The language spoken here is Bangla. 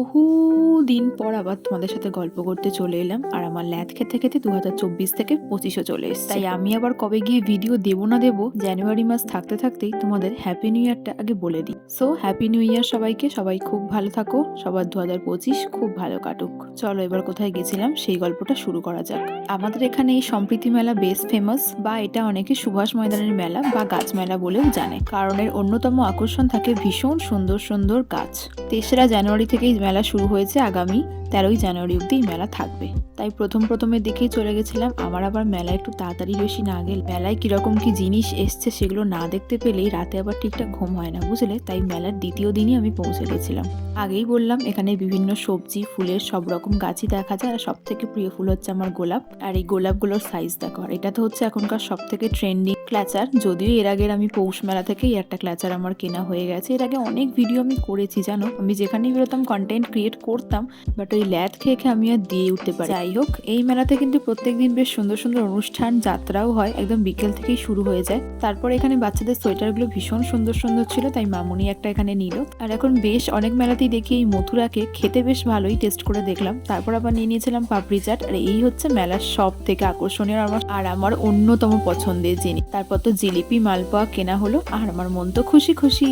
বহু দিন পর আবার তোমাদের সাথে গল্প করতে চলে এলাম। আর আমার ল্যাদ খেতে খেতে 2024 থেকে 25 চলে এসেছে। তাই আমি আবার কবে গিয়ে ভিডিও দেবো না দেবো, জানুয়ারি মাস থাকতে থাকতেই তোমাদের হ্যাপি নিউ ইয়ারটা আগে বলে দিই। সো হ্যাপি নিউ ইয়ার সবাইকে, সবাই খুব ভালো থাকো, সবার 2025 খুব ভালো কাটুক। চলো এবার কোথায় গেছিলাম সেই গল্পটা শুরু করা যাক। আমাদের এখানে এই সম্প্রীতি মেলা বেশ ফেমাস, বা এটা অনেকে সুভাষ ময়দানের মেলা বা গাছ মেলা বলেও জানে, কারণ এর অন্যতম আকর্ষণ থাকে ভীষণ সুন্দর সুন্দর গাছ। 3রা জানুয়ারি থেকেই মেলা শুরু হয়েছে, আগামী 13ই জানুয়ারি অব্দি মেলা থাকবে। তাই প্রথমে দেখেই চলে গেছিলাম। আমার আবার মেলায় একটু তাড়াতাড়ি বেশি না গেলে মেলায় কিরকম কি জিনিস এসছে সেগুলো না দেখতে পেলেই রাতে আবার ঠিকঠাক ঘুম হয় না, বুঝলে। তাই মেলার দ্বিতীয় দিনই আমি পৌঁছে গেছিলাম। আগেই বললাম এখানে বিভিন্ন সবজি ফুলের সব রকম গাছই দেখা যায়। আর সব থেকে প্রিয় ফুল হচ্ছে আমার গোলাপ। আর এই গোলাপগুলোর সাইজ দেখো। আর এটা তো হচ্ছে এখনকার সব থেকে ট্রেন্ডিং ক্ল্যাচার। যদিও এর আগের আমি পৌষ মেলা থেকেই একটা ক্ল্যাচার আমার কেনা হয়ে গেছে। এর আগে অনেক ভিডিও আমি করেছি জানো, আমি যেখানেই বেরোতাম কন্টেন্ট ক্রিয়েট করতাম, বাট ওই ল্যাদ খেয়ে আমি আর দিয়ে উঠতে পারি। যাই হোক, এই মেলাতে কিন্তু প্রত্যেকদিন বেশ সুন্দর সুন্দর অনুষ্ঠান যাত্রাও হয়, একদম বিকেল থেকেই শুরু হয়ে যায়। তারপর এখানে বাচ্চাদের সোয়েটারগুলো ভীষণ সুন্দর সুন্দর ছিল, তাই মামুনি একটা এখানে নিল। আর এখন বেশ অনেক মেলাতেই দেখি এই মথুরাকে খেতে বেশ ভালোই টেস্ট করে দেখলাম। তারপর আবার নিয়ে নিয়েছিলাম পাপড়ি চাট। আর এই হচ্ছে মেলার সব থেকে আকর্ষণীয় আর আমার অন্যতম পছন্দের জিনিস। তারপর তো জিলিপি মালপোয়া কেনা হলো, আর আমার মন তো খুশি খুশি।